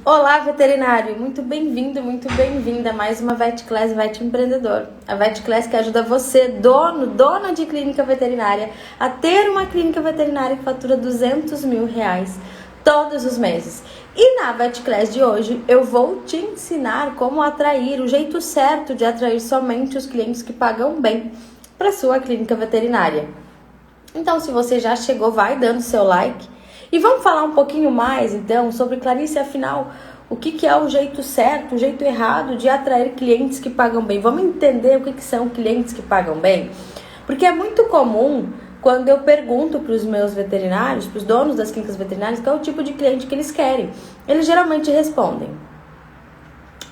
Olá, veterinário! Muito bem-vindo, muito bem-vinda a mais uma Vet Class Vet Empreendedor. A Vet Class que ajuda você, dona de clínica veterinária, a ter uma clínica veterinária que fatura R$200 mil todos os meses. E na Vet Class de hoje eu vou te ensinar como atrair, o jeito certo de atrair somente os clientes que pagam bem para sua clínica veterinária. Então, se você já chegou, vai dando seu like. E vamos falar um pouquinho mais, então, sobre Clarice, afinal, o que é o jeito certo, o jeito errado de atrair clientes que pagam bem. Vamos entender o que são clientes que pagam bem? Porque é muito comum, quando eu pergunto para os meus veterinários, para os donos das clínicas veterinárias, qual é o tipo de cliente que eles querem. Eles geralmente respondem: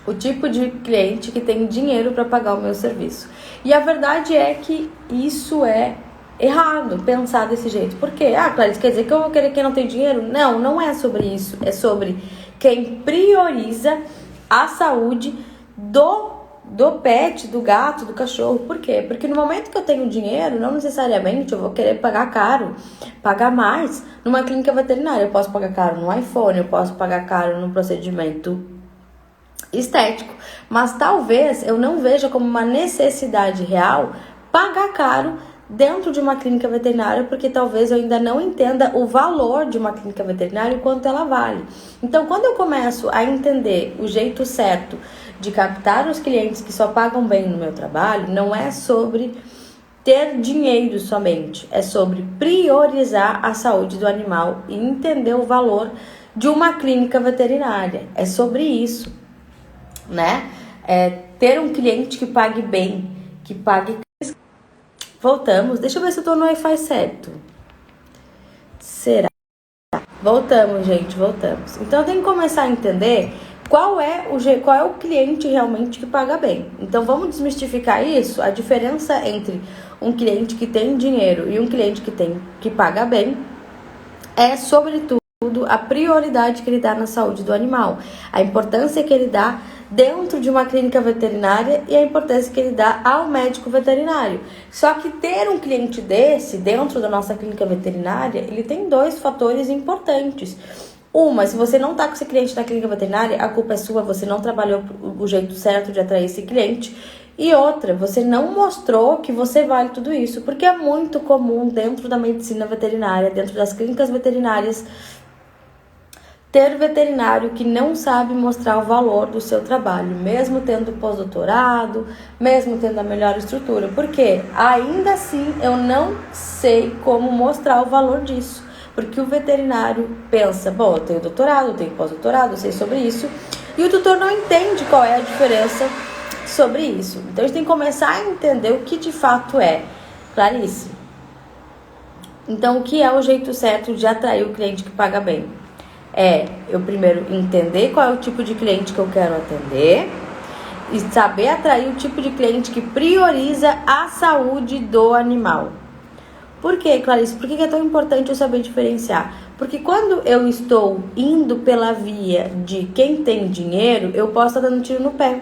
o tipo de cliente que tem dinheiro para pagar o meu serviço. E a verdade é que isso é errado, pensar desse jeito. Por quê? Clarice, quer dizer que eu vou querer quem não tem dinheiro? Não, não é sobre isso. É sobre quem prioriza a saúde do pet, do gato, do cachorro. Por quê? Porque no momento que eu tenho dinheiro, não necessariamente eu vou querer pagar caro, pagar mais numa clínica veterinária. Eu posso pagar caro no iPhone, eu posso pagar caro num procedimento estético, mas talvez eu não veja como uma necessidade real pagar caro dentro de uma clínica veterinária, porque talvez eu ainda não entenda o valor de uma clínica veterinária e quanto ela vale. Então, quando eu começo a entender o jeito certo de captar os clientes que só pagam bem no meu trabalho, não é sobre ter dinheiro somente, é sobre priorizar a saúde do animal e entender o valor de uma clínica veterinária. É sobre isso, né? É ter um cliente que pague bem, que pague. Voltamos. Deixa eu ver se eu tô no Wi-Fi certo. Será? Voltamos, gente. Voltamos. Então, eu tenho que começar a entender qual é o cliente realmente que paga bem. Então, vamos desmistificar isso. A diferença entre um cliente que tem dinheiro e um cliente que paga bem é, sobretudo, a prioridade que ele dá na saúde do animal, a importância que ele dá dentro de uma clínica veterinária e a importância que ele dá ao médico veterinário. Só que ter um cliente desse dentro da nossa clínica veterinária, ele tem dois fatores importantes. Uma, se você não está com esse cliente na clínica veterinária, a culpa é sua, você não trabalhou o jeito certo de atrair esse cliente. E outra, você não mostrou que você vale tudo isso, porque é muito comum dentro da medicina veterinária, dentro das clínicas veterinárias, ter veterinário que não sabe mostrar o valor do seu trabalho, mesmo tendo pós-doutorado, mesmo tendo a melhor estrutura. Porque ainda assim eu não sei como mostrar o valor disso. Porque o veterinário pensa, bom, eu tenho doutorado, eu tenho pós-doutorado, eu sei sobre isso. E o tutor não entende qual é a diferença sobre isso. Então a gente tem que começar a entender o que de fato é. Clarice, então o que é o jeito certo de atrair o cliente que paga bem? É eu primeiro entender qual é o tipo de cliente que eu quero atender e saber atrair o tipo de cliente que prioriza a saúde do animal. Por quê, Clarice? Por que é tão importante eu saber diferenciar? Porque quando eu estou indo pela via de quem tem dinheiro, eu posso estar dando tiro no pé.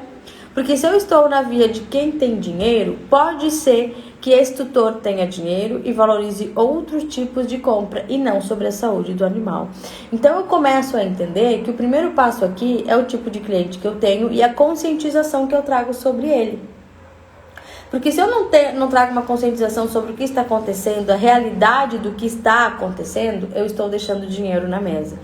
Porque se eu estou na via de quem tem dinheiro, pode ser que esse tutor tenha dinheiro e valorize outros tipos de compra e não sobre a saúde do animal. Então eu começo a entender que o primeiro passo aqui é o tipo de cliente que eu tenho e a conscientização que eu trago sobre ele. Porque se eu não trago uma conscientização sobre o que está acontecendo, a realidade do que está acontecendo, eu estou deixando dinheiro na mesa.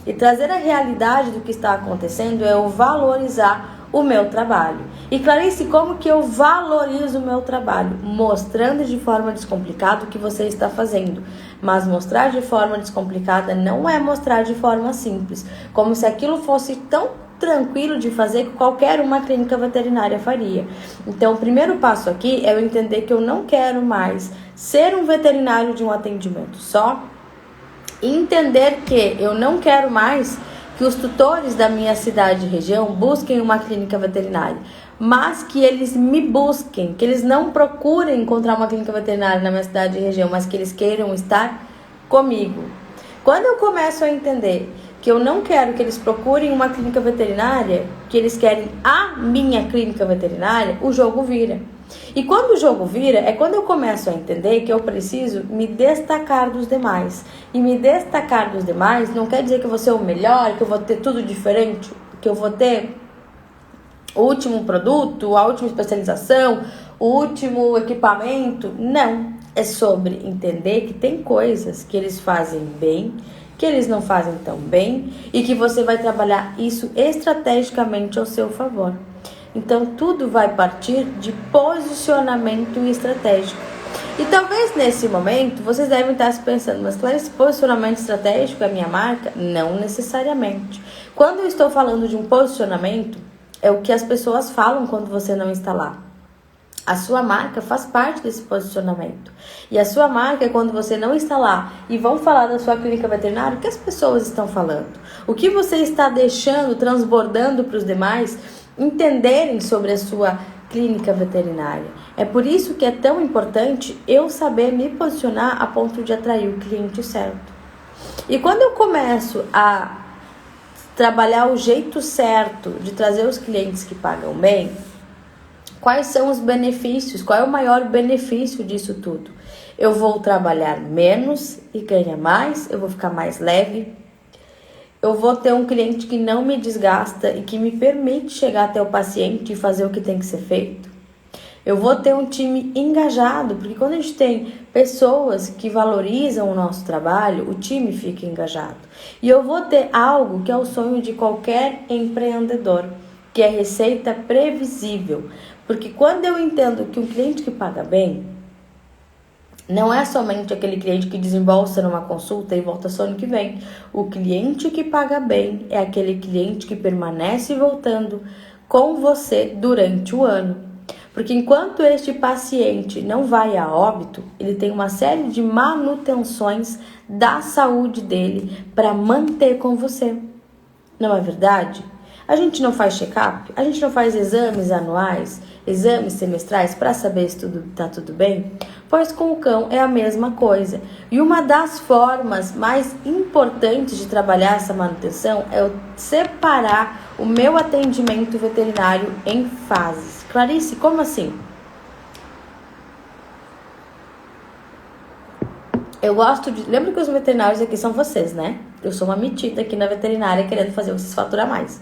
E trazer a realidade do que está acontecendo é eu valorizar o meu trabalho. E Clarice, como que eu valorizo o meu trabalho? Mostrando de forma descomplicada o que você está fazendo. Mas mostrar de forma descomplicada não é mostrar de forma simples. Como se aquilo fosse tão tranquilo de fazer que qualquer uma clínica veterinária faria. Então, o primeiro passo aqui é eu entender que eu não quero mais ser um veterinário de um atendimento só. E entender que eu não quero mais que os tutores da minha cidade e região busquem uma clínica veterinária, mas que eles me busquem, que eles não procurem encontrar uma clínica veterinária na minha cidade e região, mas que eles queiram estar comigo. Quando eu começo a entender que eu não quero que eles procurem uma clínica veterinária, que eles querem a minha clínica veterinária, o jogo vira. E quando o jogo vira, é quando eu começo a entender que eu preciso me destacar dos demais. E me destacar dos demais não quer dizer que eu vou ser o melhor, que eu vou ter tudo diferente, que eu vou ter o último produto, a última especialização, o último equipamento. Não, é sobre entender que tem coisas que eles fazem bem, que eles não fazem tão bem e que você vai trabalhar isso estrategicamente ao seu favor. Então, tudo vai partir de posicionamento estratégico. E talvez nesse momento vocês devem estar se pensando, mas claro, esse posicionamento estratégico é a minha marca? Não necessariamente. Quando eu estou falando de um posicionamento, é o que as pessoas falam quando você não está lá. A sua marca faz parte desse posicionamento. E a sua marca é quando você não está lá e vão falar da sua clínica veterinária, o que as pessoas estão falando? O que você está deixando, transbordando para os demais entenderem sobre a sua clínica veterinária. É por isso que é tão importante eu saber me posicionar a ponto de atrair o cliente certo. E quando eu começo a trabalhar o jeito certo de trazer os clientes que pagam bem, quais são os benefícios? Qual é o maior benefício disso tudo? Eu vou trabalhar menos e ganhar mais, eu vou ficar mais leve, eu vou ter um cliente que não me desgasta e que me permite chegar até o paciente e fazer o que tem que ser feito. Eu vou ter um time engajado, porque quando a gente tem pessoas que valorizam o nosso trabalho, o time fica engajado. E eu vou ter algo que é o sonho de qualquer empreendedor, que é receita previsível. Porque quando eu entendo que um cliente que paga bem, não é somente aquele cliente que desembolsa numa consulta e volta só ano que vem. O cliente que paga bem é aquele cliente que permanece voltando com você durante o ano. Porque enquanto este paciente não vai a óbito, ele tem uma série de manutenções da saúde dele para manter com você. Não é verdade? A gente não faz check-up, a gente não faz exames anuais, exames semestrais para saber se tudo está tudo bem? Pois com o cão é a mesma coisa. E uma das formas mais importantes de trabalhar essa manutenção é eu separar o meu atendimento veterinário em fases. Clarice, como assim? Eu gosto de... Lembra que os veterinários aqui são vocês, né? Eu sou uma metida aqui na veterinária querendo fazer vocês faturar mais.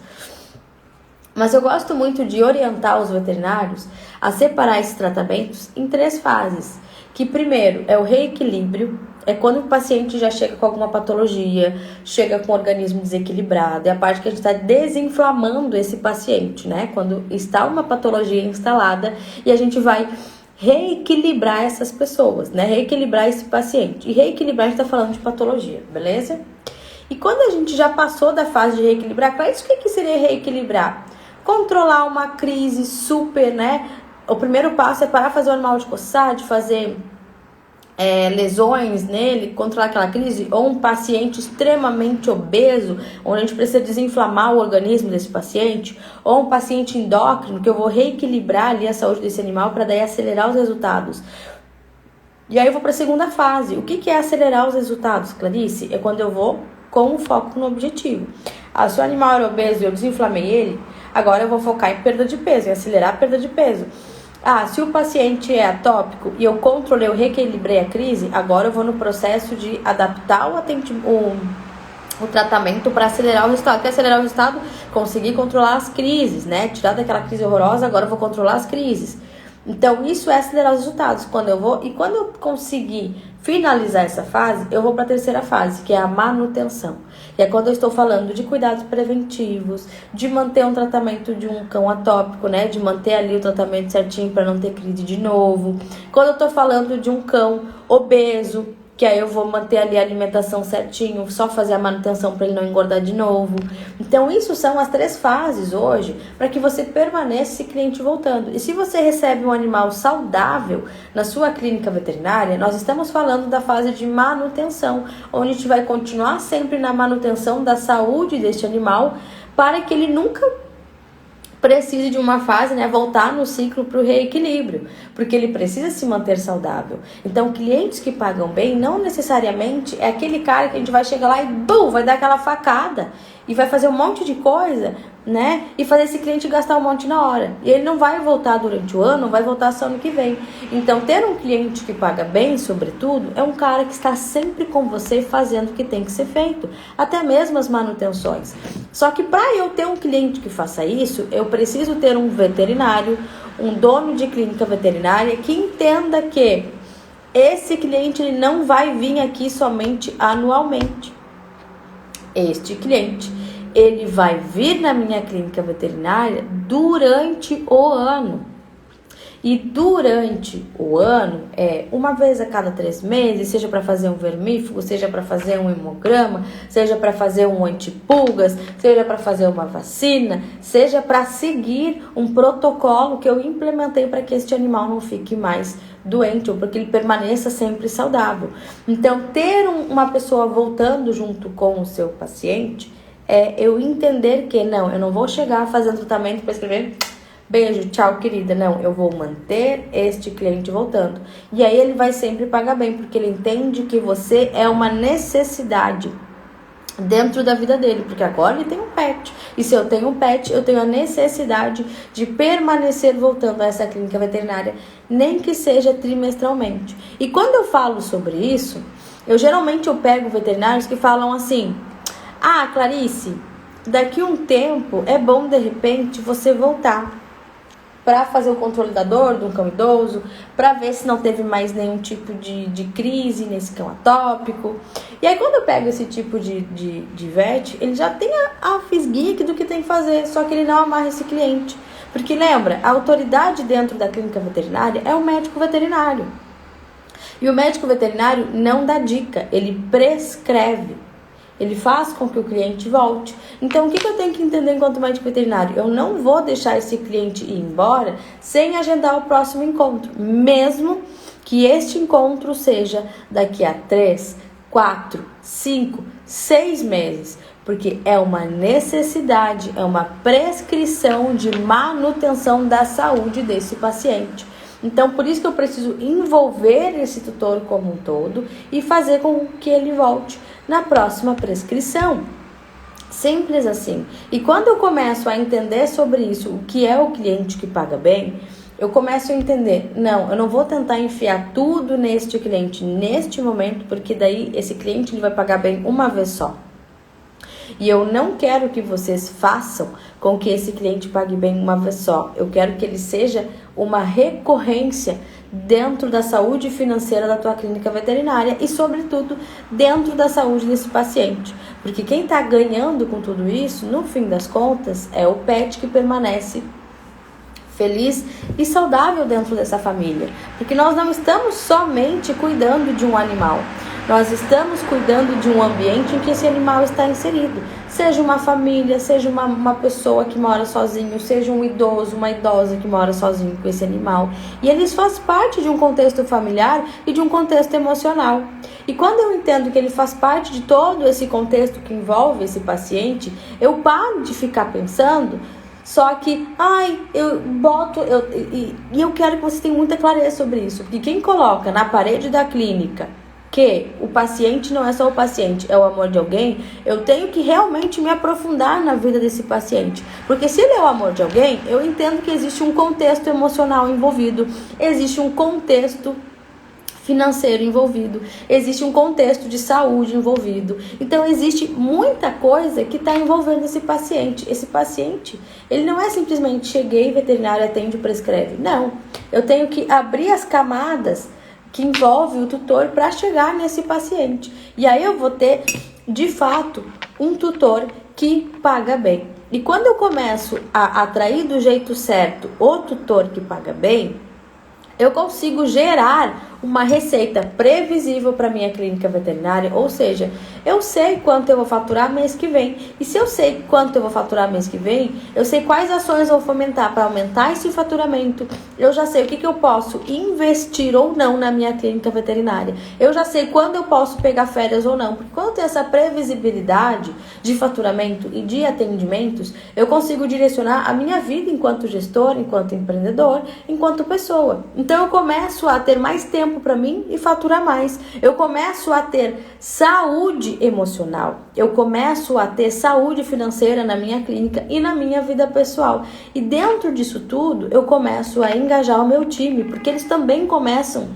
Mas eu gosto muito de orientar os veterinários a separar esses tratamentos em 3 fases. Que primeiro é o reequilíbrio, é quando o paciente já chega com alguma patologia, chega com o organismo desequilibrado, é a parte que a gente está desinflamando esse paciente, né? Quando está uma patologia instalada e a gente vai reequilibrar essas pessoas, né? Reequilibrar esse paciente. E reequilibrar a gente está falando de patologia, beleza? E quando a gente já passou da fase de reequilibrar, claro, isso o que seria reequilibrar? Controlar uma crise super, né? O primeiro passo é parar de fazer o animal de coçar, de fazer lesões nele, controlar aquela crise, ou um paciente extremamente obeso, onde a gente precisa desinflamar o organismo desse paciente, ou um paciente endócrino, que eu vou reequilibrar ali a saúde desse animal para daí acelerar os resultados. E aí eu vou para a segunda fase. O que é acelerar os resultados, Clarice? É quando eu vou com o foco no objetivo. Se o animal era obeso e eu desinflamei ele, agora eu vou focar em perda de peso, em acelerar a perda de peso. Se o paciente é atópico e eu controlei, eu reequilibrei a crise, agora eu vou no processo de adaptar o tratamento para acelerar o resultado. Quer acelerar o resultado? Conseguir controlar as crises, né? Tirar daquela crise horrorosa, agora eu vou controlar as crises. Então, isso é acelerar os resultados. Quando eu conseguir finalizar essa fase, eu vou para a terceira fase, que é a manutenção. Que é quando eu estou falando de cuidados preventivos, de manter um tratamento de um cão atópico, né? De manter ali o tratamento certinho para não ter crise de novo. Quando eu estou falando de um cão obeso, que aí eu vou manter ali a alimentação certinho, só fazer a manutenção para ele não engordar de novo. Então, isso são as 3 fases hoje para que você permaneça esse cliente voltando. E se você recebe um animal saudável na sua clínica veterinária, nós estamos falando da fase de manutenção, onde a gente vai continuar sempre na manutenção da saúde deste animal para que ele nunca precise de uma fase, né, voltar no ciclo para o reequilíbrio, porque ele precisa se manter saudável. Então, clientes que pagam bem não necessariamente é aquele cara que a gente vai chegar lá e vai dar aquela facada e vai fazer um monte de coisa, né, e fazer esse cliente gastar um monte na hora. E ele não vai voltar durante o ano, não vai voltar só ano que vem. Então, ter um cliente que paga bem, sobretudo, é um cara que está sempre com você fazendo o que tem que ser feito, até mesmo as manutenções. Só que para eu ter um cliente que faça isso, eu preciso ter um veterinário, um dono de clínica veterinária que entenda que esse cliente ele não vai vir aqui somente anualmente. Este cliente, ele vai vir na minha clínica veterinária durante o ano. E durante o ano, uma vez a cada 3 meses, seja para fazer um vermífugo, seja para fazer um hemograma, seja para fazer um antipulgas, seja para fazer uma vacina, seja para seguir um protocolo que eu implementei para que este animal não fique mais doente ou para que ele permaneça sempre saudável. Então, ter uma pessoa voltando junto com o seu paciente é eu entender que não, eu não vou chegar fazendo tratamento para escrever beijo, tchau, querida. Não, eu vou manter este cliente voltando. E aí ele vai sempre pagar bem, porque ele entende que você é uma necessidade dentro da vida dele, porque agora ele tem um pet. E se eu tenho um pet, eu tenho a necessidade de permanecer voltando a essa clínica veterinária, nem que seja trimestralmente. E quando eu falo sobre isso, eu pego veterinários que falam assim: ah, Clarice, daqui a um tempo é bom de repente você voltar para fazer o controle da dor de um cão idoso, para ver se não teve mais nenhum tipo de crise nesse cão atópico. E aí quando eu pego esse tipo de vet, ele já tem a fisguinha do que tem que fazer, só que ele não amarra esse cliente. Porque lembra, a autoridade dentro da clínica veterinária é o médico veterinário. E o médico veterinário não dá dica, ele prescreve. Ele faz com que o cliente volte. Então, o que eu tenho que entender enquanto médico veterinário? Eu não vou deixar esse cliente ir embora sem agendar o próximo encontro. Mesmo que este encontro seja daqui a 3, 4, 5, 6 meses. Porque é uma necessidade, é uma prescrição de manutenção da saúde desse paciente. Então, por isso que eu preciso envolver esse tutor como um todo e fazer com que ele volte na próxima prescrição. Simples assim. E quando eu começo a entender sobre isso, o que é o cliente que paga bem, eu começo a entender, não, eu não vou tentar enfiar tudo neste cliente neste momento, porque daí esse cliente ele vai pagar bem uma vez só. E eu não quero que vocês façam com que esse cliente pague bem uma vez só. Eu quero que ele seja uma recorrência dentro da saúde financeira da tua clínica veterinária e, sobretudo, dentro da saúde desse paciente. Porque quem está ganhando com tudo isso, no fim das contas, é o pet que permanece feliz e saudável dentro dessa família. Porque nós não estamos somente cuidando de um animal. Nós estamos cuidando de um ambiente em que esse animal está inserido. Seja uma família, seja uma pessoa que mora sozinho, seja um idoso, uma idosa que mora sozinho com esse animal. E eles fazem parte de um contexto familiar e de um contexto emocional. E quando eu entendo que ele faz parte de todo esse contexto que envolve esse paciente, eu paro de ficar pensando só que, eu quero que vocês tenham muita clareza sobre isso. Porque quem coloca na parede da clínica que o paciente não é só o paciente, é o amor de alguém, eu tenho que realmente me aprofundar na vida desse paciente. Porque se ele é o amor de alguém, eu entendo que existe um contexto emocional envolvido, existe um contexto financeiro envolvido, existe um contexto de saúde envolvido. Então, existe muita coisa que está envolvendo esse paciente. Esse paciente, ele não é simplesmente cheguei, veterinário, atende, prescreve. Não, eu tenho que abrir as camadas que envolve o tutor para chegar nesse paciente. E aí eu vou ter, de fato, um tutor que paga bem. E quando eu começo a atrair do jeito certo o tutor que paga bem, eu consigo gerar uma receita previsível para minha clínica veterinária, ou seja, eu sei quanto eu vou faturar mês que vem. E se eu sei quanto eu vou faturar mês que vem, eu sei quais ações eu vou fomentar para aumentar esse faturamento. Eu já sei o que eu posso investir ou não na minha clínica veterinária. Eu já sei quando eu posso pegar férias ou não. Porque quando eu tenho essa previsibilidade de faturamento e de atendimentos, eu consigo direcionar a minha vida enquanto gestor, enquanto empreendedor, enquanto pessoa. Então eu começo a ter mais tempo para mim e faturar mais. Eu começo a ter saúde emocional. Eu começo a ter saúde financeira na minha clínica e na minha vida pessoal. E dentro disso tudo, eu começo a engajar o meu time, porque eles também começam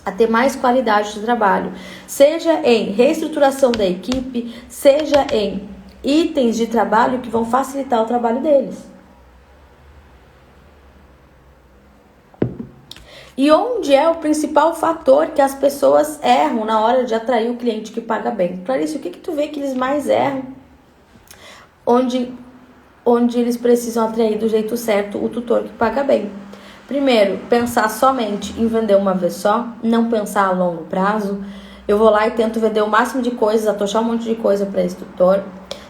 a ter mais qualidade de trabalho. Seja em reestruturação da equipe, seja em itens de trabalho que vão facilitar o trabalho deles. E onde é o principal fator que as pessoas erram na hora de atrair o cliente que paga bem? Clarice, o que tu vê que eles mais erram? Onde eles precisam atrair do jeito certo o tutor que paga bem. Primeiro, pensar somente em vender uma vez só, não pensar a longo prazo. Eu vou lá e tento vender o máximo de coisas, atochar um monte de coisa para esse tutor.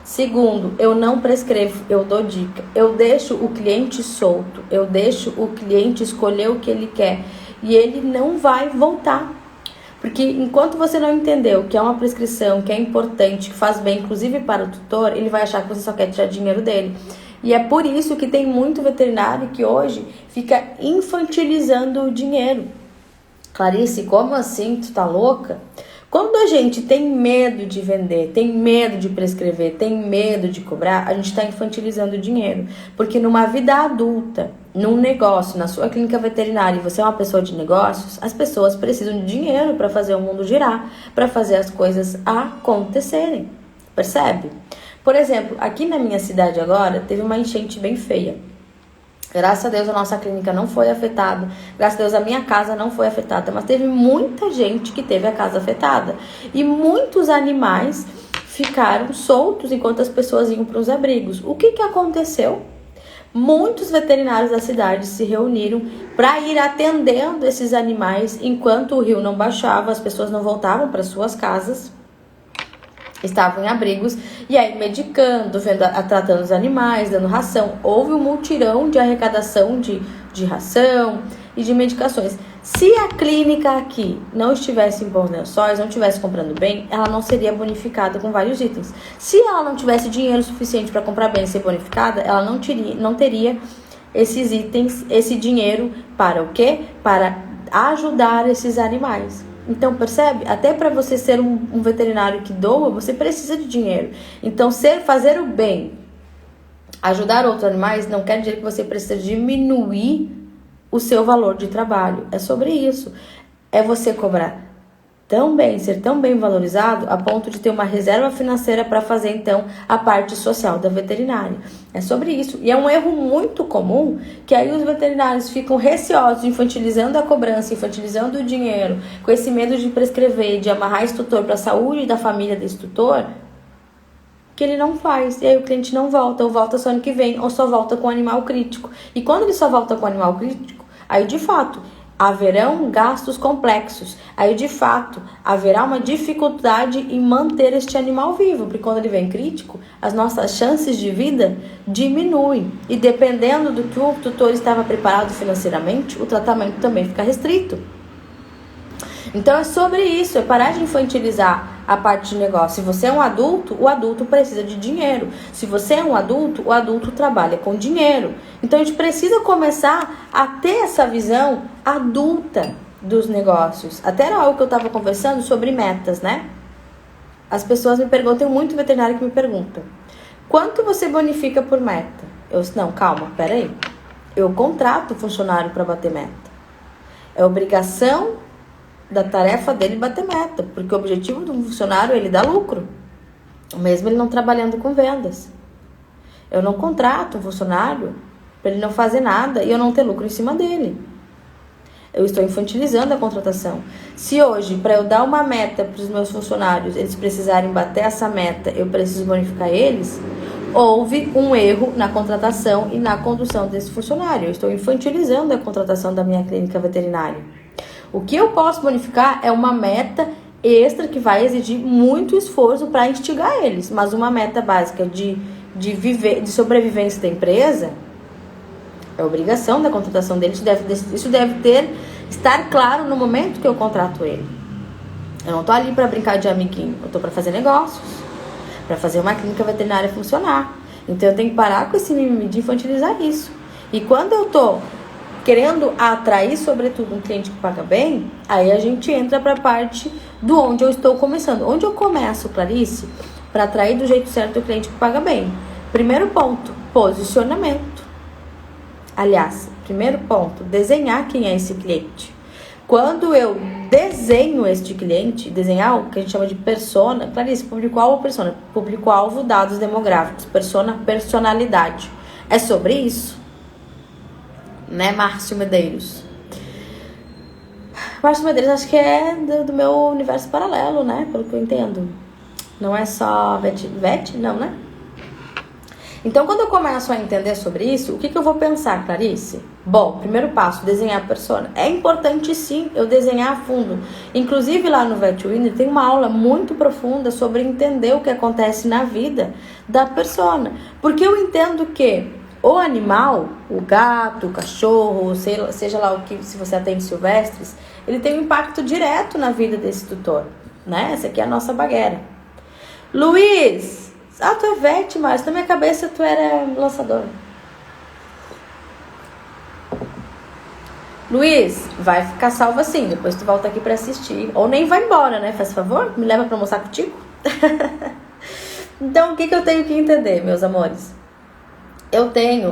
Segundo, eu não prescrevo, eu dou dica. Eu deixo o cliente solto, eu deixo o cliente escolher o que ele quer e ele não vai voltar. Porque enquanto você não entendeu que é uma prescrição, que é importante, que faz bem, inclusive para o tutor, ele vai achar que você só quer tirar dinheiro dele. E é por isso que tem muito veterinário que hoje fica infantilizando o dinheiro. Clarice, como assim? Tu tá louca? Quando a gente tem medo de vender, tem medo de prescrever, tem medo de cobrar, a gente está infantilizando o dinheiro. Porque numa vida adulta, num negócio, na sua clínica veterinária, e você é uma pessoa de negócios, as pessoas precisam de dinheiro para fazer o mundo girar, para fazer as coisas acontecerem. Percebe? Por exemplo, aqui na minha cidade agora, teve uma enchente bem feia. Graças a Deus a nossa clínica não foi afetada, graças a Deus a minha casa não foi afetada, mas teve muita gente que teve a casa afetada. E muitos animais ficaram soltos enquanto as pessoas iam para os abrigos. O que aconteceu? Muitos veterinários da cidade se reuniram para ir atendendo esses animais enquanto o rio não baixava, as pessoas não voltavam para suas casas. Estavam em abrigos e aí medicando, tratando os animais, dando ração. Houve um mutirão de arrecadação de ração e de medicações. Se a clínica aqui não estivesse em bons lençóis, não estivesse comprando bem, ela não seria bonificada com vários itens. Se ela não tivesse dinheiro suficiente para comprar bem e ser bonificada, ela não teria esses itens, esse dinheiro para o quê? Para ajudar esses animais. Então, percebe? Até para você ser um veterinário que doa, você precisa de dinheiro. Então, fazer o bem, ajudar outros animais, não quer dizer que você precisa diminuir o seu valor de trabalho. É sobre isso. É você cobrar tão bem, ser tão bem valorizado, a ponto de ter uma reserva financeira para fazer, então, a parte social da veterinária. É sobre isso. E é um erro muito comum, que aí os veterinários ficam receosos, infantilizando a cobrança, infantilizando o dinheiro, com esse medo de prescrever, de amarrar esse tutor para a saúde da família desse tutor, que ele não faz. E aí o cliente não volta, ou volta só ano que vem, ou só volta com animal crítico. E quando ele só volta com animal crítico, aí de fato haverão gastos complexos. Aí, de fato, haverá uma dificuldade em manter este animal vivo, porque quando ele vem crítico, as nossas chances de vida diminuem. E dependendo do que o tutor estava preparado financeiramente, o tratamento também fica restrito. Então, é sobre isso, é parar de infantilizar a parte de negócio. Se você é um adulto, o adulto precisa de dinheiro. Se você é um adulto, o adulto trabalha com dinheiro. Então, a gente precisa começar a ter essa visão adulta dos negócios. Até era algo que eu estava conversando sobre metas, né? As pessoas me perguntam, tem muito veterinário que me pergunta, quanto você bonifica por meta? Eu disse, não, calma, peraí. Eu contrato o funcionário para bater meta. É obrigação da tarefa dele bater meta, porque o objetivo do funcionário é ele dar lucro, mesmo ele não trabalhando com vendas. Eu não contrato um funcionário para ele não fazer nada e eu não ter lucro em cima dele. Eu estou infantilizando a contratação. Se hoje, para eu dar uma meta para os meus funcionários, eles precisarem bater essa meta, eu preciso bonificar eles, houve um erro na contratação e na condução desse funcionário. Eu estou infantilizando a contratação da minha clínica veterinária. O que eu posso bonificar é uma meta extra que vai exigir muito esforço para instigar eles. Mas uma meta básica de sobrevivência da empresa, é obrigação da contratação deles. Isso deve estar claro no momento que eu contrato ele. Eu não tô ali para brincar de amiguinho, eu tô para fazer negócios, para fazer uma clínica veterinária funcionar. Então eu tenho que parar com esse mimimi de infantilizar isso. E quando eu tô querendo atrair, sobretudo, um cliente que paga bem, aí a gente entra para a parte do onde eu estou começando. Onde eu começo, Clarice, para atrair do jeito certo o cliente que paga bem? Primeiro ponto, posicionamento. Aliás, primeiro ponto, desenhar quem é esse cliente. Quando eu desenho este cliente, desenhar o que a gente chama de persona, Clarice, público-alvo ou persona? Público-alvo, dados demográficos, persona, personalidade. É sobre isso, né, Márcio Medeiros? Márcio Medeiros acho que é do meu universo paralelo, né, pelo que eu entendo. Não é só vet, não, né? Então, quando eu começo a entender sobre isso, o que eu vou pensar, Clarice? Bom, primeiro passo, desenhar a persona. É importante, sim, eu desenhar a fundo. Inclusive, lá no VetWinner tem uma aula muito profunda sobre entender o que acontece na vida da persona. Porque eu entendo que o animal, o gato, o cachorro, seja lá o que, se você atende silvestres, ele tem um impacto direto na vida desse tutor, né? Essa aqui é a nossa baguera. Luiz! Tu é vet, mas na minha cabeça tu era lançador. Luiz, vai ficar salvo assim, depois tu volta aqui pra assistir. Ou nem vai embora, né? Faz favor, me leva pra almoçar contigo. Então, o que eu tenho que entender, meus amores?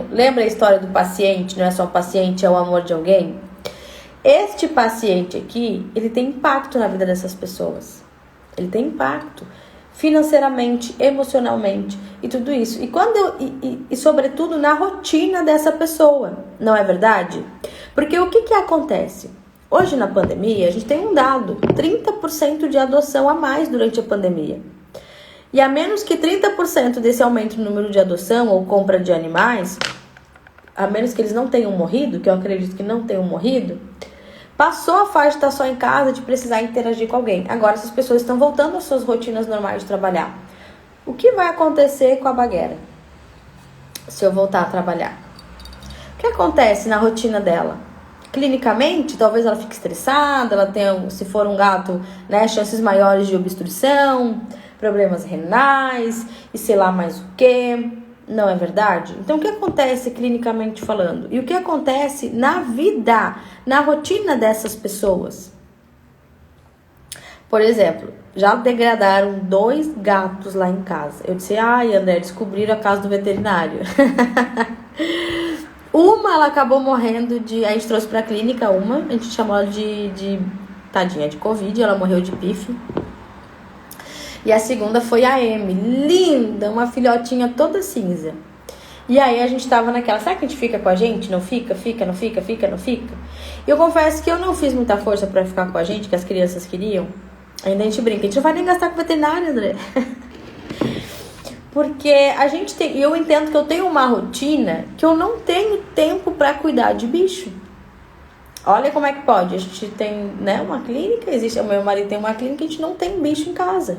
Lembra a história do paciente? Não é só um paciente, é o amor de alguém? Este paciente aqui, ele tem impacto na vida dessas pessoas. Ele tem impacto financeiramente, emocionalmente e tudo isso. E sobretudo na rotina dessa pessoa, não é verdade? Porque o que acontece? Hoje na pandemia, a gente tem um dado, 30% de adoção a mais durante a pandemia. E a menos que 30% desse aumento no número de adoção ou compra de animais, a menos que eles não tenham morrido, que eu acredito que não tenham morrido, passou a fase de estar só em casa, de precisar interagir com alguém. Agora essas pessoas estão voltando às suas rotinas normais de trabalhar. O que vai acontecer com a baguera se eu voltar a trabalhar? O que acontece na rotina dela? Clinicamente, talvez ela fique estressada, ela tenha, se for um gato, né, chances maiores de obstrução, problemas renais e sei lá mais o que. Não é verdade? Então, o que acontece clinicamente falando? E o que acontece na vida, na rotina dessas pessoas? Por exemplo, já degradaram 2 gatos lá em casa. Eu disse, André, descobriram a casa do veterinário. Uma, ela acabou morrendo a gente trouxe pra clínica a gente chamou ela de tadinha de Covid, ela morreu de pife. E a segunda foi a Amy, linda, uma filhotinha toda cinza. E aí a gente tava naquela, será que a gente fica com a gente? Não fica, não fica. E eu confesso que eu não fiz muita força pra ficar com a gente, que as crianças queriam. Ainda a gente brinca, a gente não vai nem gastar com veterinário, André. Porque a gente tem, e eu entendo que eu tenho uma rotina que eu não tenho tempo pra cuidar de bicho. Olha como é que pode, a gente tem, né, uma clínica, o meu marido tem uma clínica, a gente não tem bicho em casa.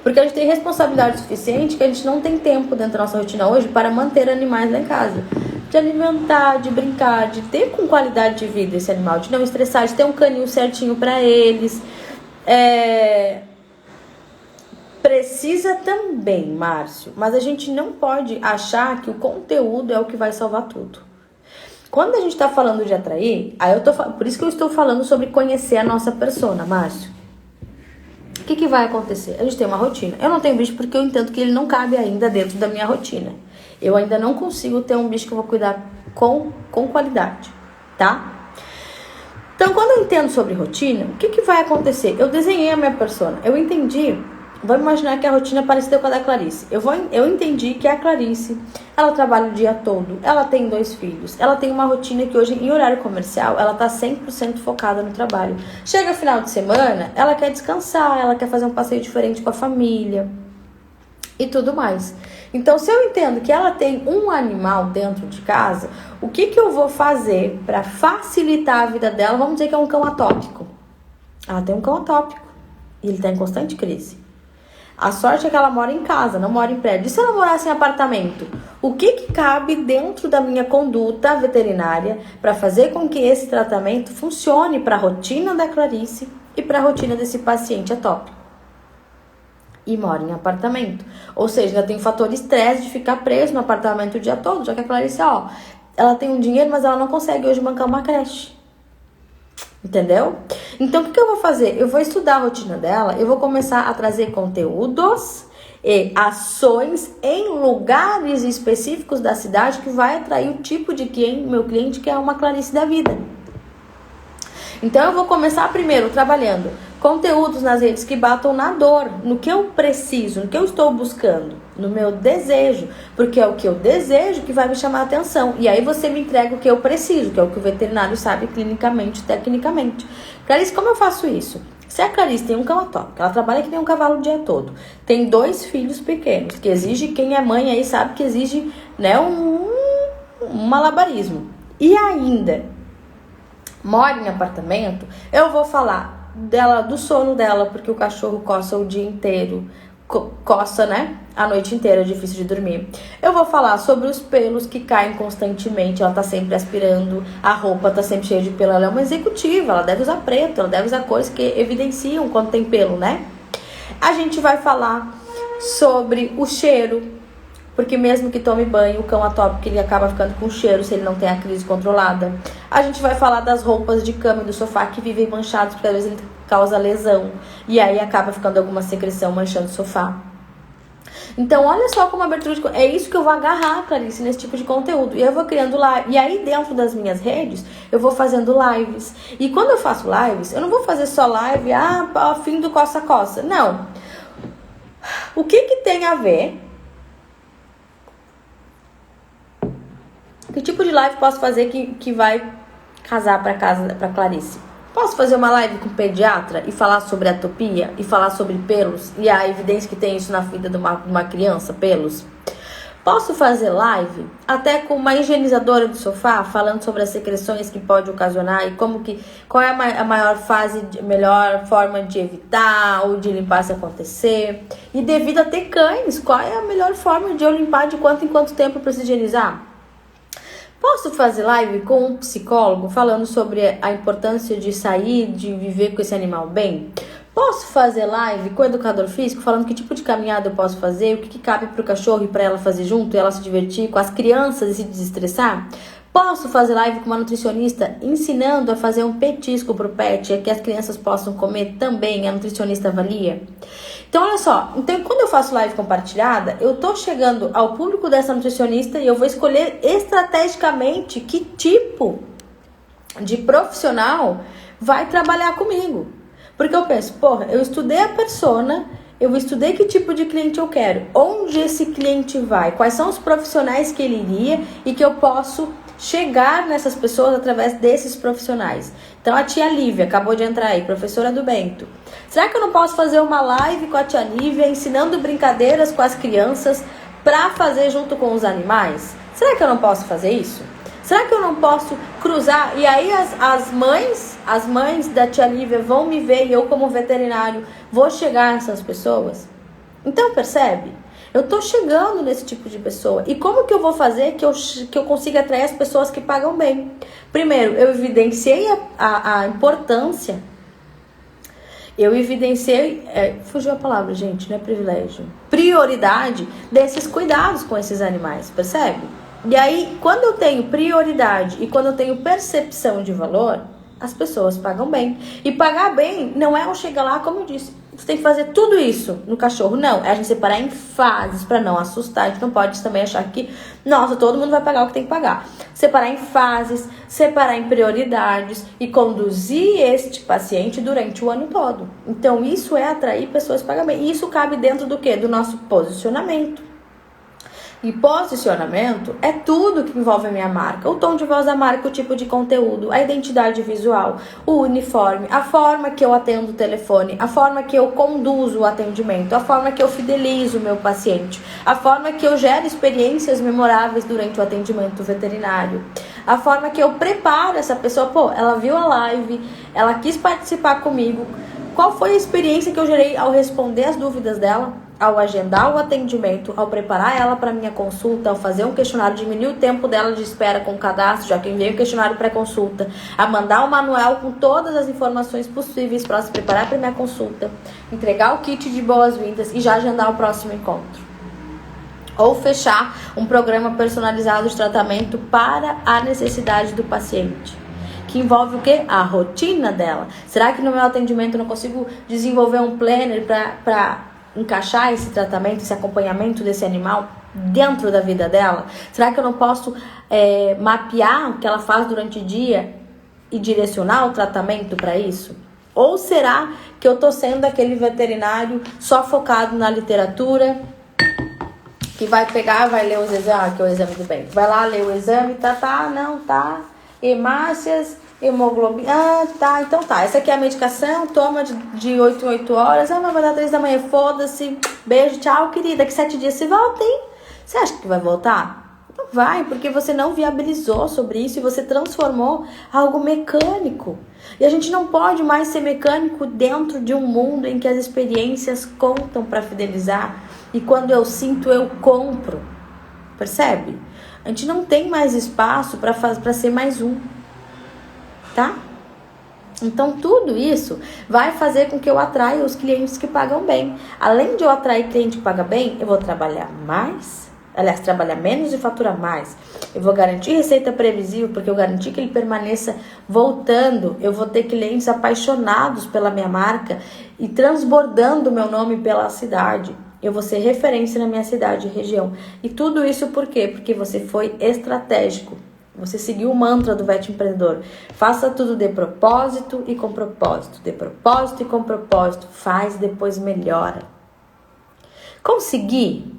Porque a gente tem responsabilidade suficiente que a gente não tem tempo dentro da nossa rotina hoje para manter animais lá em casa. De alimentar, de brincar, de ter com qualidade de vida esse animal, de não estressar, de ter um canil certinho para eles. Precisa também, Márcio, mas a gente não pode achar que o conteúdo é o que vai salvar tudo. Quando a gente está falando de atrair, por isso que eu estou falando sobre conhecer a nossa persona, Márcio. O que vai acontecer? A gente tem uma rotina. Eu não tenho bicho porque eu entendo que ele não cabe ainda dentro da minha rotina. Eu ainda não consigo ter um bicho que eu vou cuidar com qualidade, tá? Então, quando eu entendo sobre rotina, o que vai acontecer? Eu desenhei a minha persona. Eu entendi. Vamos imaginar que a rotina é parecida com a da Clarice. Eu entendi que a Clarice, ela trabalha o dia todo, ela tem 2 filhos, ela tem uma rotina que hoje, em horário comercial, ela tá 100% focada no trabalho. Chega final de semana, ela quer descansar, ela quer fazer um passeio diferente com a família. e tudo mais. Então, se eu entendo que ela tem um animal dentro de casa, o que eu vou fazer para facilitar a vida dela? Vamos dizer que é um cão atópico. Ela tem um cão atópico e ele está em constante crise. A sorte é que ela mora em casa, não mora em prédio. E se ela morasse em apartamento? O que cabe dentro da minha conduta veterinária para fazer com que esse tratamento funcione para a rotina da Clarice e para a rotina desse paciente atópico? E mora em apartamento. Ou seja, ainda tem o fator estresse de ficar preso no apartamento o dia todo, já que a Clarice, ela tem um dinheiro, mas ela não consegue hoje bancar uma creche. Entendeu? Então, o que eu vou fazer? Eu vou estudar a rotina dela, eu vou começar a trazer conteúdos e ações em lugares específicos da cidade que vai atrair o tipo de meu cliente que é uma Clarice da vida. Então, eu vou começar primeiro trabalhando conteúdos nas redes que batam na dor, no que eu preciso, no que eu estou buscando, no meu desejo, porque é o que eu desejo que vai me chamar a atenção. E aí você me entrega o que eu preciso, que é o que o veterinário sabe clinicamente, tecnicamente. Clarice, como eu faço isso? Se a Clarice tem um cão atópico, ela trabalha que nem um cavalo o dia todo, tem 2 filhos pequenos, que exige, quem é mãe aí sabe que exige, né, um malabarismo. E ainda mora em apartamento, eu vou falar dela, do sono dela, porque o cachorro coça o dia inteiro, coça, né, a noite inteira, é difícil de dormir. Eu vou falar sobre os pelos que caem constantemente, ela tá sempre aspirando, a roupa tá sempre cheia de pelo, ela é uma executiva, ela deve usar preto, ela deve usar cores que evidenciam quando tem pelo, né? A gente vai falar sobre o cheiro, porque mesmo que tome banho, o cão atópico ele acaba ficando com cheiro se ele não tem a crise controlada. A gente vai falar das roupas de cama e do sofá que vivem manchados, porque às vezes ele causa lesão. E aí acaba ficando alguma secreção manchando o sofá. Então, olha só como a abertura de... É isso que eu vou agarrar, Clarice, nesse tipo de conteúdo. E eu vou criando live. E aí, dentro das minhas redes, eu vou fazendo lives. E quando eu faço lives, eu não vou fazer só live, fim do coça-coça. Não. O que tem a ver... Que tipo de live posso fazer que vai casar para Clarice? Posso fazer uma live com pediatra e falar sobre atopia e falar sobre pelos e a evidência que tem isso na vida de uma criança, pelos? Posso fazer live até com uma higienizadora do sofá falando sobre as secreções que pode ocasionar e qual é a melhor forma de evitar ou de limpar se acontecer. E devido a ter cães, qual é a melhor forma de eu limpar de quanto em quanto tempo eu preciso higienizar? Posso fazer live com um psicólogo falando sobre a importância de sair, de viver com esse animal bem? Posso fazer live com o educador físico falando que tipo de caminhada eu posso fazer, o que cabe para o cachorro e para ela fazer junto, e ela se divertir com as crianças e se desestressar? Posso fazer live com uma nutricionista ensinando a fazer um petisco para o pet, que as crianças possam comer também, a nutricionista avalia? Então, olha só, quando eu faço live compartilhada, eu tô chegando ao público dessa nutricionista e eu vou escolher estrategicamente que tipo de profissional vai trabalhar comigo. Porque eu penso, eu estudei a persona, eu estudei que tipo de cliente eu quero, onde esse cliente vai, quais são os profissionais que ele iria e que eu posso chegar nessas pessoas através desses profissionais. Então, a tia Lívia acabou de entrar aí, professora do Bento. Será que eu não posso fazer uma live com a tia Lívia ensinando brincadeiras com as crianças para fazer junto com os animais? Será que eu não posso fazer isso? Será que eu não posso cruzar? E aí as mães da tia Lívia vão me ver e eu, como veterinário, vou chegar nessas pessoas? Então, percebe? Eu tô chegando nesse tipo de pessoa. E como que eu vou fazer que eu consiga atrair as pessoas que pagam bem? Primeiro, eu evidenciei a importância. Eu evidenciei... fugiu a palavra, gente, não é privilégio. Prioridade desses cuidados com esses animais, percebe? E aí, quando eu tenho prioridade e quando eu tenho percepção de valor, as pessoas pagam bem. E pagar bem não é eu chegar lá, como eu disse, você tem que fazer tudo isso no cachorro. Não, é a gente separar em fases para não assustar. A gente não pode também achar que, nossa, todo mundo vai pagar o que tem que pagar. Separar em fases, separar em prioridades e conduzir este paciente durante o ano todo. Então, isso é atrair pessoas que pagam bem. E isso cabe dentro do quê? Do nosso posicionamento. E posicionamento é tudo que envolve a minha marca. O tom de voz da marca, o tipo de conteúdo, a identidade visual, o uniforme, a forma que eu atendo o telefone, a forma que eu conduzo o atendimento, a forma que eu fidelizo o meu paciente, a forma que eu gero experiências memoráveis durante o atendimento veterinário, a forma que eu preparo essa pessoa. Pô, ela viu a live, ela quis participar comigo. Qual foi a experiência que eu gerei ao responder as dúvidas dela? Ao agendar o atendimento, ao preparar ela para minha consulta, ao fazer um questionário, diminuir o tempo dela de espera com o cadastro, já que enviei o questionário pré-consulta, a mandar o manual com todas as informações possíveis para se preparar para minha consulta, entregar o kit de boas-vindas e já agendar o próximo encontro. Ou fechar um programa personalizado de tratamento para a necessidade do paciente, que envolve o quê? A rotina dela. Será que no meu atendimento eu não consigo desenvolver um planner para encaixar esse tratamento, esse acompanhamento desse animal dentro da vida dela? Será que eu não posso mapear o que ela faz durante o dia e direcionar o tratamento para isso? Ou será que eu tô sendo aquele veterinário só focado na literatura, que vai pegar, vai ler os exames, que é o exame do bem, vai lá ler o exame, tá, hemácias, hemoglobina, tá, então tá, essa aqui é a medicação, toma de 8 em 8 horas, mas vai dar 3 da manhã, foda-se, beijo, tchau, querida, daqui 7 dias você volta, hein? Você acha que vai voltar? Não vai, porque você não viabilizou sobre isso e você transformou algo mecânico. E a gente não pode mais ser mecânico dentro de um mundo em que as experiências contam para fidelizar e quando eu sinto, eu compro, percebe? A gente não tem mais espaço para ser mais um, tá? Então tudo isso vai fazer com que eu atraia os clientes que pagam bem. Além de eu atrair cliente que paga bem, eu vou trabalhar mais, aliás, trabalhar menos e faturar mais. Eu vou garantir receita previsível, porque eu garanti que ele permaneça voltando. Eu vou ter clientes apaixonados pela minha marca e transbordando o meu nome pela cidade. Eu vou ser referência na minha cidade e região. E tudo isso por quê? Porque você foi estratégico. Você seguiu o mantra do Vet Empreendedor. Faça tudo de propósito e com propósito. De propósito e com propósito. Faz e depois melhora. Consegui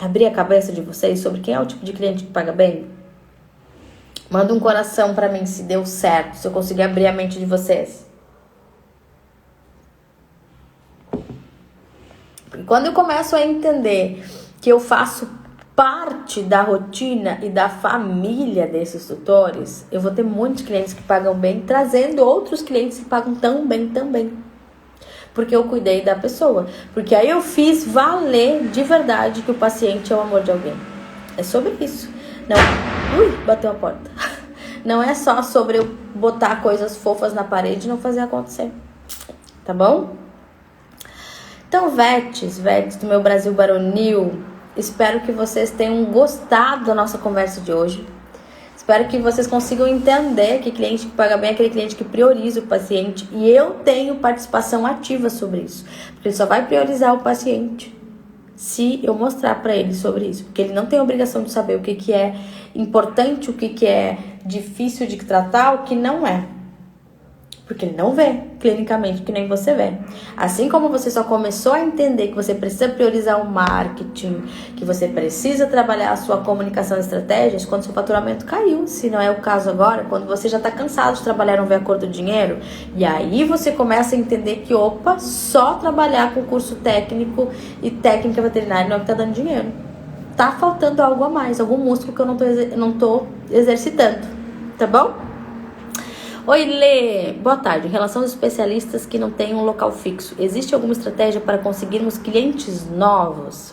abrir a cabeça de vocês sobre quem é o tipo de cliente que paga bem? Manda um coração pra mim se deu certo, se eu conseguir abrir a mente de vocês. Porque quando eu começo a entender que eu faço parte da rotina e da família desses tutores, eu vou ter muitos clientes que pagam bem, trazendo outros clientes que pagam tão bem também. Porque eu cuidei da pessoa. Porque aí eu fiz valer de verdade que o paciente é o amor de alguém. É sobre isso. Não, bateu a porta. Não é só sobre eu botar coisas fofas na parede e não fazer acontecer. Tá bom? Então, vets do meu Brasil baronil, espero que vocês tenham gostado da nossa conversa de hoje. Espero que vocês consigam entender que cliente que paga bem é aquele cliente que prioriza o paciente. E eu tenho participação ativa sobre isso. Porque ele só vai priorizar o paciente se eu mostrar para ele sobre isso. Porque ele não tem obrigação de saber o que é importante, o que é difícil de tratar, o que não é. Porque ele não vê clinicamente, que nem você vê. Assim como você só começou a entender que você precisa priorizar o marketing, que você precisa trabalhar a sua comunicação e estratégias, quando seu faturamento caiu. Se não é o caso agora, quando você já está cansado de trabalhar e não vê a cor do dinheiro. E aí você começa a entender que, opa, só trabalhar com curso técnico e técnica veterinária não é o que está dando dinheiro. Tá faltando algo a mais, algum músculo que eu não tô exercitando. Tá bom? Oi, Lê! Boa tarde. Em relação aos especialistas que não têm um local fixo, existe alguma estratégia para conseguirmos clientes novos?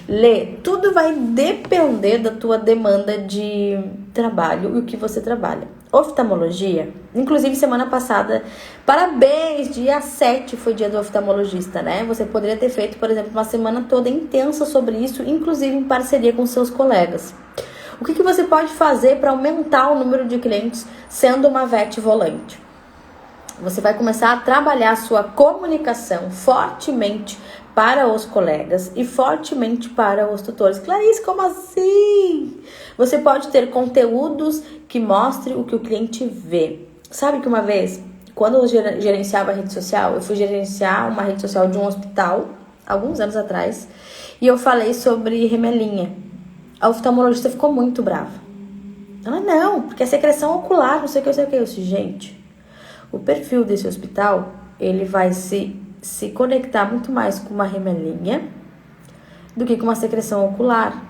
Lê, tudo vai depender da tua demanda de trabalho e o que você trabalha. Oftalmologia, inclusive semana passada, parabéns, dia 7 foi dia do oftalmologista, né? Você poderia ter feito, por exemplo, uma semana toda intensa sobre isso, inclusive em parceria com seus colegas. O que você pode fazer para aumentar o número de clientes sendo uma vet volante? Você vai começar a trabalhar a sua comunicação fortemente para os colegas e fortemente para os tutores. Clarice, como assim? Você pode ter conteúdos que mostrem o que o cliente vê. Sabe que uma vez, quando eu gerenciava a rede social, eu fui gerenciar uma rede social de um hospital, alguns anos atrás, e eu falei sobre remelinha. A oftalmologista ficou muito brava. Ela, não, porque é secreção ocular, não sei o que, não sei o que. Eu disse, gente, o perfil desse hospital, ele vai se conectar muito mais com uma remelinha do que com uma secreção ocular.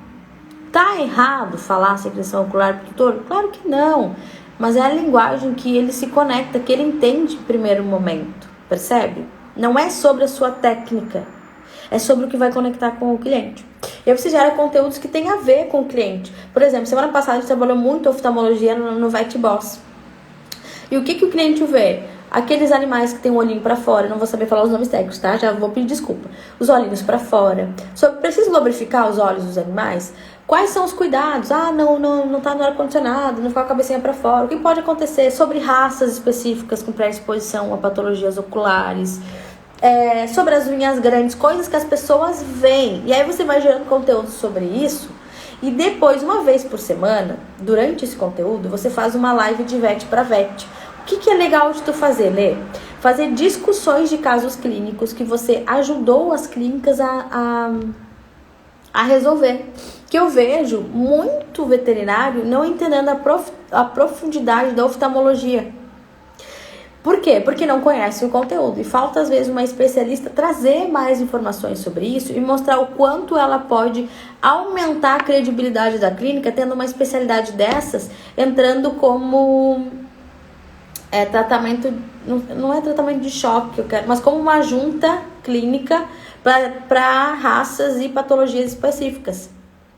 Tá errado falar secreção ocular pro tutor? Claro que não. Mas é a linguagem que ele se conecta, que ele entende em primeiro momento. Percebe? Não é sobre a sua técnica. É sobre o que vai conectar com o cliente. E aí você gera conteúdos que tem a ver com o cliente. Por exemplo, semana passada a gente trabalhou muito oftalmologia no Vet Boss. E o que o cliente vê? Aqueles animais que tem o olhinho pra fora, não vou saber falar os nomes técnicos, tá? Já vou pedir desculpa. Os olhinhos pra fora. Preciso lubrificar os olhos dos animais? Quais são os cuidados? Ah, não tá no ar-condicionado, não ficar com a cabecinha pra fora. O que pode acontecer? Sobre raças específicas com pré-exposição a patologias oculares. Sobre as unhas grandes, coisas que as pessoas veem. E aí você vai gerando conteúdo sobre isso. E depois, uma vez por semana, durante esse conteúdo, você faz uma live de vet para vet. O que é legal de tu fazer, Lê? Fazer discussões de casos clínicos que você ajudou as clínicas a resolver. Que eu vejo muito veterinário não entendendo a profundidade da oftalmologia. Por quê? Porque não conhece o conteúdo. E falta, às vezes, uma especialista trazer mais informações sobre isso e mostrar o quanto ela pode aumentar a credibilidade da clínica, tendo uma especialidade dessas, entrando como tratamento, não é tratamento de choque que eu quero, mas como uma junta clínica para raças e patologias específicas.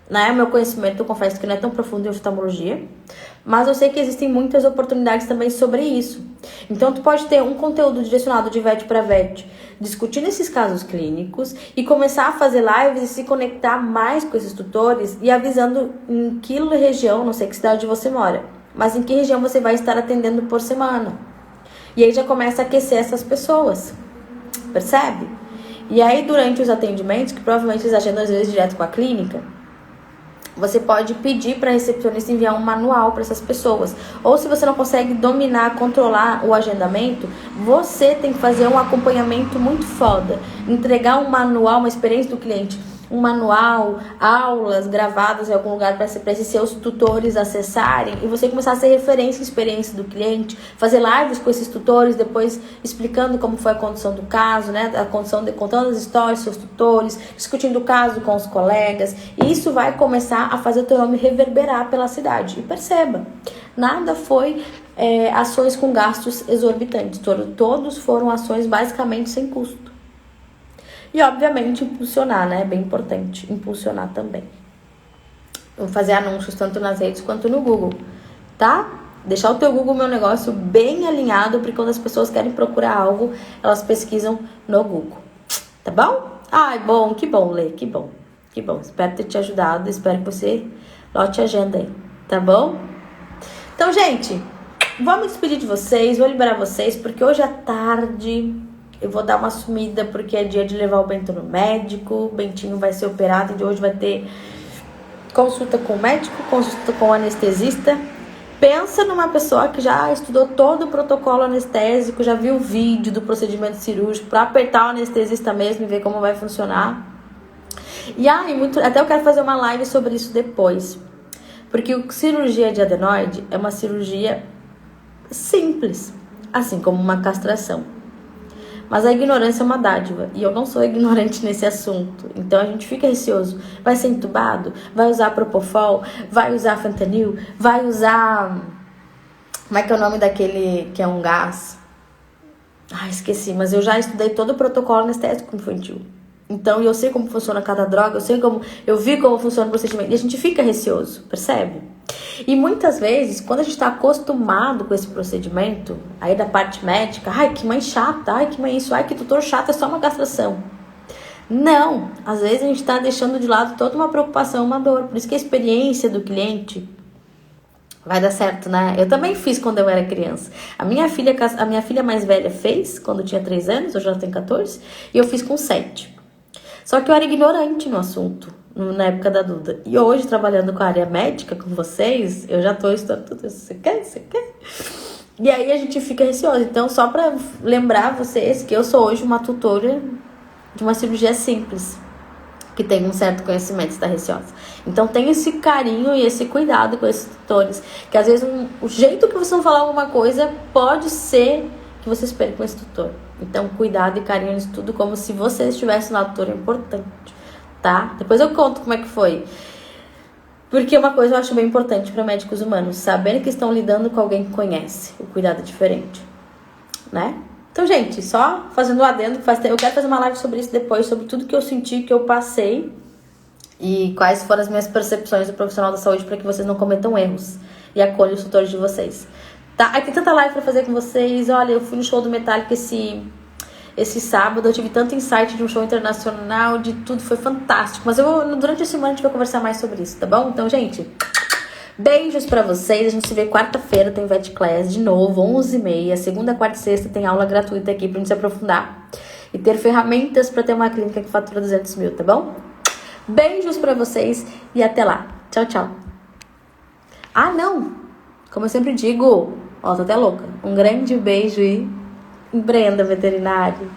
Né? O meu conhecimento, eu confesso que não é tão profundo em oftalmologia, mas eu sei que existem muitas oportunidades também sobre isso. Então, tu pode ter um conteúdo direcionado de vet para vet, discutindo esses casos clínicos e começar a fazer lives e se conectar mais com esses tutores e avisando em que região, não sei que cidade você mora, mas em que região você vai estar atendendo por semana. E aí já começa a aquecer essas pessoas, percebe? E aí, durante os atendimentos, que provavelmente eles agendam às vezes direto com a clínica, você pode pedir para a recepcionista enviar um manual para essas pessoas. Ou se você não consegue dominar, controlar o agendamento, você tem que fazer um acompanhamento muito foda. Entregar um manual, uma experiência do cliente, um manual, aulas gravadas em algum lugar para esses seus tutores acessarem e você começar a ser referência em experiência do cliente, fazer lives com esses tutores, depois explicando como foi a condução do caso, né? A condução contando as histórias dos seus tutores, discutindo o caso com os colegas. E isso vai começar a fazer o teu nome reverberar pela cidade. E perceba, nada foi ações com gastos exorbitantes. Todos foram ações basicamente sem custo. E, obviamente, impulsionar, né? É bem importante impulsionar também. Vou fazer anúncios tanto nas redes quanto no Google, tá? Deixar o teu Google Meu Negócio bem alinhado, porque quando as pessoas querem procurar algo, elas pesquisam no Google. Tá bom? Ai, bom, que bom, Lê, que bom. Que bom, espero ter te ajudado, espero que você lote a agenda aí, tá bom? Então, gente, vou me despedir de vocês, vou liberar vocês, porque hoje à tarde eu vou dar uma sumida porque é dia de levar o Bento no médico. O Bentinho vai ser operado e hoje vai ter consulta com o médico, consulta com o anestesista. Pensa numa pessoa que já estudou todo o protocolo anestésico, já viu o vídeo do procedimento cirúrgico para apertar o anestesista mesmo e ver como vai funcionar. E até eu quero fazer uma live sobre isso depois. Porque a cirurgia de adenoide é uma cirurgia simples, assim como uma castração. Mas a ignorância é uma dádiva. E eu não sou ignorante nesse assunto. Então a gente fica receoso. Vai ser entubado? Vai usar Propofol? Vai usar fentanil? Vai usar... Como é que é o nome daquele que é um gás? Esqueci. Mas eu já estudei todo o protocolo anestésico infantil. Então eu sei como funciona cada droga. Eu vi como funciona o procedimento. E a gente fica receoso. Percebe? E muitas vezes, quando a gente está acostumado com esse procedimento, aí da parte médica, ai, que mãe chata, ai, que mãe isso, ai, que tutor chato, é só uma castração. Não, às vezes a gente está deixando de lado toda uma preocupação, uma dor. Por isso que a experiência do cliente vai dar certo, né? Eu também fiz quando eu era criança. A minha filha mais velha fez quando tinha 3 anos, hoje ela tem 14, e eu fiz com 7. Só que eu era ignorante no assunto na época da Duda. E hoje, trabalhando com a área médica com vocês, eu já tô estudando tudo isso. Você quer? E aí a gente fica receoso. Então, só pra lembrar vocês que eu sou hoje uma tutora de uma cirurgia simples, que tem um certo conhecimento, está receosa. Então tem esse carinho e esse cuidado com esses tutores, que às vezes o jeito que vocês vão falar alguma coisa pode ser que vocês percam esse tutor. Então cuidado e carinho nisso tudo, como se você estivesse no tutor, é importante, tá? Depois eu conto como é que foi. Porque uma coisa eu acho bem importante para médicos humanos, saber que estão lidando com alguém que conhece, o cuidado é diferente, né? Então, gente, só fazendo um adendo, eu quero fazer uma live sobre isso depois, sobre tudo que eu senti, que eu passei e quais foram as minhas percepções do profissional da saúde para que vocês não cometam erros e acolham os tutores de vocês. Tá? Aí tem tanta live para fazer com vocês. Olha, eu fui no show do Metallica esse sábado, eu tive tanto insight de um show internacional, de tudo, foi fantástico. Mas durante a semana a gente vai conversar mais sobre isso, tá bom? Então, gente, beijos pra vocês. A gente se vê quarta-feira, tem Vet Class de novo, 11h30. Segunda, quarta e sexta tem aula gratuita aqui pra gente se aprofundar e ter ferramentas pra ter uma clínica que fatura 200 mil, tá bom? Beijos pra vocês e até lá. Tchau, tchau. Ah, não! Como eu sempre digo, ó, tô até louca. Um grande beijo e empreenda veterinário.